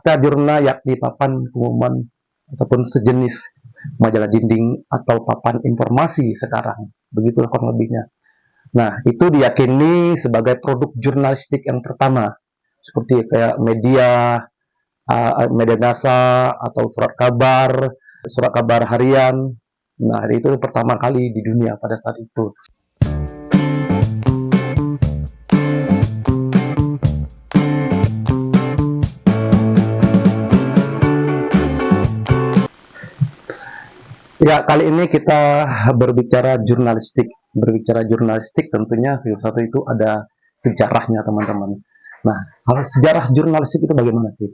akta jurnal yakni papan pengumuman ataupun sejenis majalah dinding atau papan informasi sekarang. Begitulah kurang lebihnya. Nah, itu diyakini sebagai produk jurnalistik yang pertama, seperti kayak media massa atau surat kabar harian. Nah, itu pertama kali di dunia pada saat itu. Ya, kali ini kita berbicara jurnalistik. Berbicara jurnalistik tentunya salah satu itu ada sejarahnya, teman-teman. Nah, kalau sejarah jurnalistik itu bagaimana sih?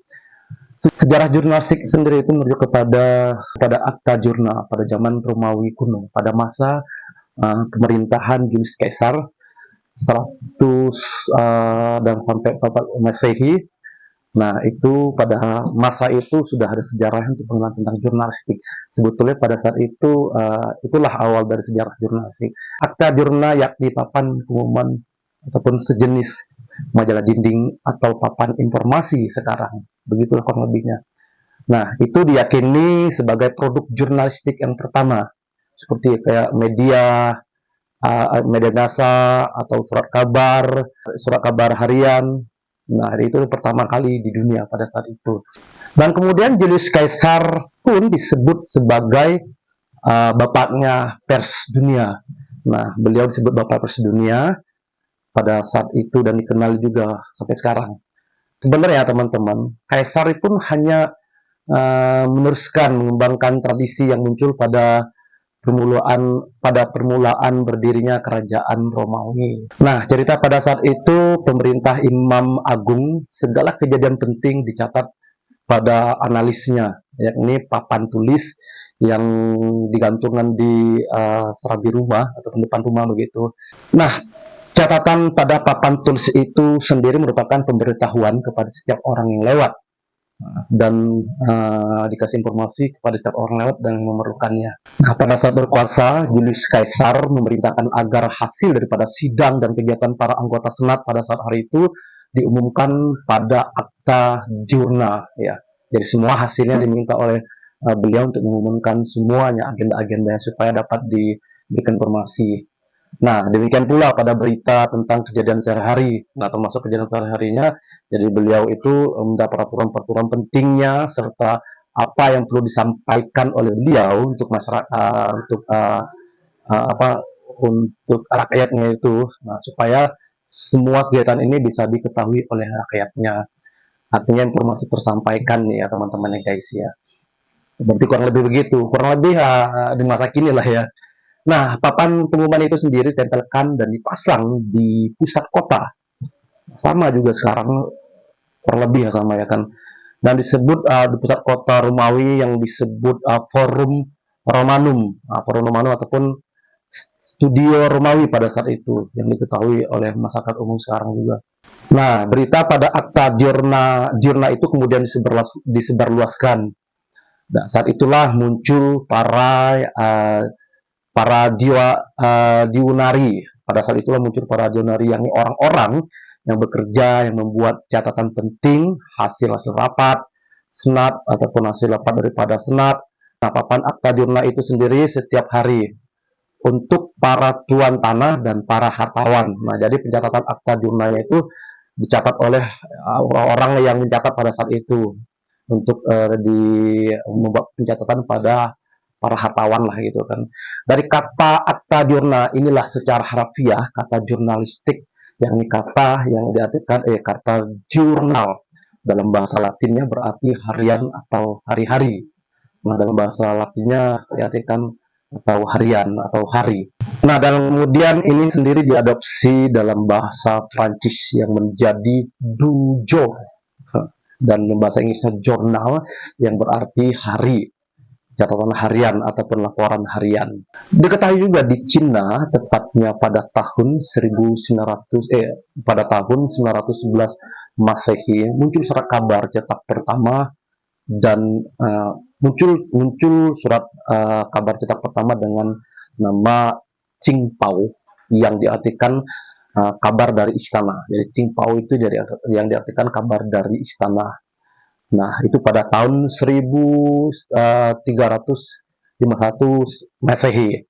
Sejarah jurnalistik sendiri itu merujuk pada akta jurnal pada zaman Romawi kuno, pada masa pemerintahan Julius Caesar 100 dan sampai 4 Masehi. Nah, itu pada masa itu sudah ada sejarah untuk pengenalan tentang jurnalistik. Sebetulnya pada saat itu, itulah awal dari sejarah jurnalistik. Akta jurnal yakni papan pengumuman ataupun sejenis majalah dinding atau papan informasi sekarang. Begitulah kurang lebihnya. Nah, itu diyakini sebagai produk jurnalistik yang pertama, seperti kayak media massa atau surat kabar harian. Nah, itu pertama kali di dunia pada saat itu. Dan kemudian Julius Caesar pun disebut sebagai bapaknya pers dunia. Nah, beliau disebut bapak pers dunia pada saat itu dan dikenal juga sampai sekarang. Sebenarnya teman-teman, Caesar pun hanya meneruskan mengembangkan tradisi yang muncul pada permulaan berdirinya kerajaan Romawi. Nah, cerita pada saat itu pemerintah Imam Agung, segala kejadian penting dicatat pada analisnya, yakni papan tulis yang digantungkan di serambi rumah atau depan rumah begitu. Nah, catatan pada papan tulis itu sendiri merupakan pemberitahuan kepada setiap orang yang lewat dan dikasih informasi kepada setiap orang lewat dan memerlukannya. Nah, pada saat berkuasa, Julius Caesar memerintahkan agar hasil daripada sidang dan kegiatan para anggota senat pada saat hari itu diumumkan pada akta jurnal. Ya, jadi semua hasilnya diminta oleh beliau untuk mengumumkan semuanya agenda-agendanya supaya dapat diberikan informasi. Nah, demikian pula pada berita tentang kejadian sehari-hari. Nah, termasuk kejadian sehari-harinya, jadi beliau itu mendapat peraturan-peraturan pentingnya serta apa yang perlu disampaikan oleh beliau untuk masyarakat, untuk rakyatnya itu, nah, supaya semua kegiatan ini bisa diketahui oleh rakyatnya. Artinya informasi tersampaikan nih ya teman-teman ya guys ya. Berarti kurang lebih begitu, kurang lebih di masa kini lah ya. Nah, papan pengumuman itu sendiri ditempelkan dan dipasang di pusat kota. Sama juga sekarang, kurang lebih ya sama ya kan. Dan disebut di pusat kota Romawi yang disebut Forum Romanum. Forum Romanum ataupun Studio Romawi pada saat itu, yang diketahui oleh masyarakat umum sekarang juga. Nah, berita pada akta jurnal itu kemudian disebarluaskan. Nah, saat itulah muncul para diunari. Pada saat itulah muncul para diunari, yang orang-orang yang bekerja, yang membuat catatan penting, hasil-hasil rapat senat ataupun hasil rapat daripada senat. Nah, papan akta jurnal itu sendiri setiap hari untuk para tuan tanah dan para hartawan. Nah, jadi pencatatan akta jurnalnya itu dicatat oleh orang-orang yang mencatat pada saat itu untuk membuat pencatatan pada para hartawan lah gitu kan. Dari kata akta jurnal inilah secara harfiah kata jurnalistik, yakni kata yang diartikan kata jurnal dalam bahasa Latinnya berarti harian atau hari-hari. Nah, dalam bahasa Latinnya diartikan atau harian atau hari. Nah, dan kemudian ini sendiri diadopsi dalam bahasa Prancis yang menjadi du jour, dan bahasa Inggrisnya jurnal yang berarti hari, catatan harian ataupun laporan harian. Diketahui juga di Cina, tepatnya pada tahun 911 Masehi, muncul surat kabar cetak pertama dan muncul surat kabar cetak pertama dengan nama Qingpao yang diartikan kabar dari istana. Jadi Qingpao itu yang diartikan kabar dari istana. Nah, itu pada tahun 1351 Masehi.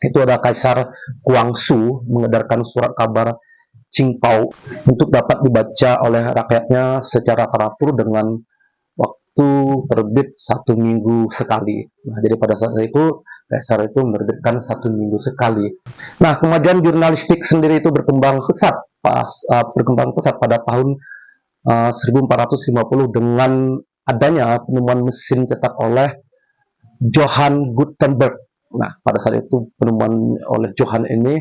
Itu ada Kaisar Guangxu mengedarkan surat kabar Qingpao untuk dapat dibaca oleh rakyatnya secara teratur dengan waktu terbit 1 minggu sekali. Nah, jadi pada saat itu Kaisar itu menerbitkan 1 minggu sekali. Nah, kemajuan jurnalistik sendiri itu berkembang pesat pada tahun 1450 dengan adanya penemuan mesin cetak oleh Johann Gutenberg. Nah, pada saat itu penemuan oleh Johann ini,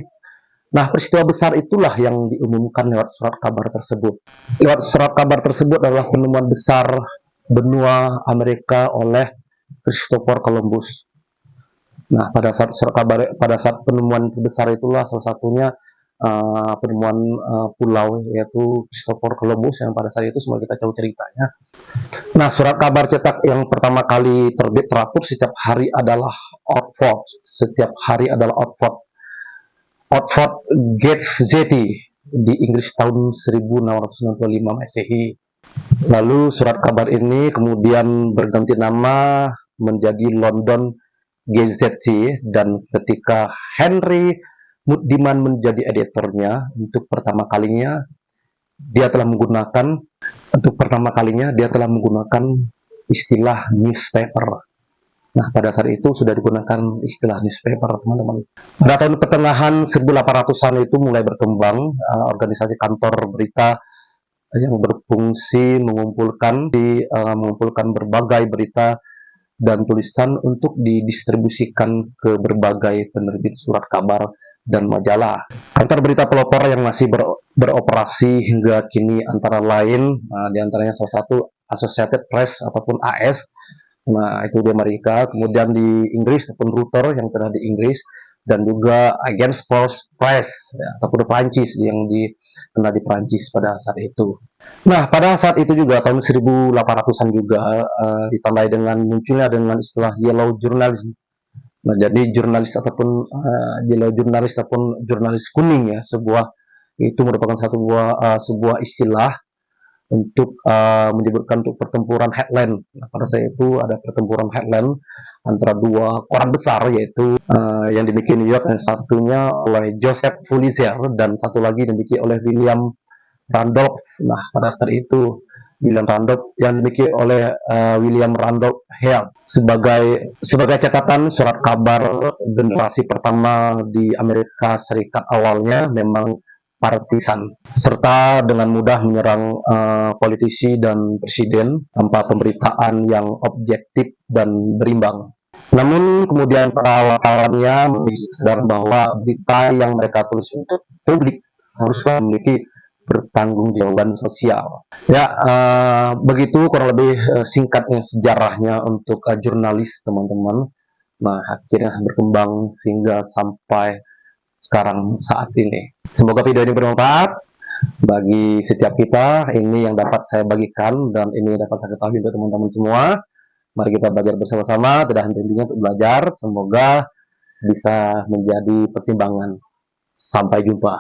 nah peristiwa besar itulah yang diumumkan lewat surat kabar tersebut. Lewat surat kabar tersebut adalah penemuan besar benua Amerika oleh Christopher Columbus. Nah, pada saat penemuan terbesar itulah salah satunya penemuan pulau yaitu Christopher Columbus yang pada saat itu semua kita tahu ceritanya. Nah, surat kabar cetak yang pertama kali terbit teratur setiap hari adalah Oxford. Setiap hari adalah Oxford. Oxford Gazette di Inggris tahun 1665 Masehi. Lalu surat kabar ini kemudian berganti nama menjadi London Gazette, dan ketika Henry Muddiman menjadi editornya dia telah menggunakan istilah newspaper. Nah, pada saat itu sudah digunakan istilah newspaper, teman-teman. Pada tahun pertengahan 1800-an itu mulai berkembang organisasi kantor berita yang berfungsi mengumpulkan berbagai berita dan tulisan untuk didistribusikan ke berbagai penerbit surat kabar dan majalah. Kantor berita pelopor yang masih beroperasi hingga kini antara lain, diantaranya salah satu Associated Press ataupun AS, nah itu di Amerika, kemudian di Inggris ataupun Reuters yang pernah di Inggris, dan juga Agence France Press ya, ataupun Prancis yang pernah di Prancis pada saat itu. Nah, pada saat itu juga tahun 1800-an juga ditandai dengan munculnya dengan istilah yellow journalism. Nah, jadi yellow jurnalis ataupun jurnalis kuning ya, itu merupakan sebuah istilah untuk menyebutkan untuk pertempuran headland. Nah, pada saat itu ada pertempuran headland antara dua koran besar, yaitu yang dimiliki New York, dan satunya oleh Joseph Pulitzer, dan satu lagi dimiliki oleh William Randolph. Nah, pada saat itu William Randolph yang dimiliki oleh William Randolph Hearst. Sebagai catatan, surat kabar generasi pertama di Amerika Serikat awalnya memang partisan, serta dengan mudah menyerang politisi dan presiden tanpa pemberitaan yang objektif dan berimbang. Namun kemudian para wartawannya sadar bahwa berita yang mereka tulis untuk publik haruslah memiliki pertanggungjawaban sosial. Ya, begitu kurang lebih singkatnya sejarahnya untuk jurnalis, teman-teman. Nah, akhirnya berkembang hingga sampai sekarang saat ini. Semoga video ini bermanfaat bagi setiap kita. Ini yang dapat saya bagikan dan ini dapat saya ketahui untuk teman-teman semua. Mari kita belajar bersama-sama, tidak henti-hentinya untuk belajar. Semoga bisa menjadi pertimbangan. Sampai jumpa.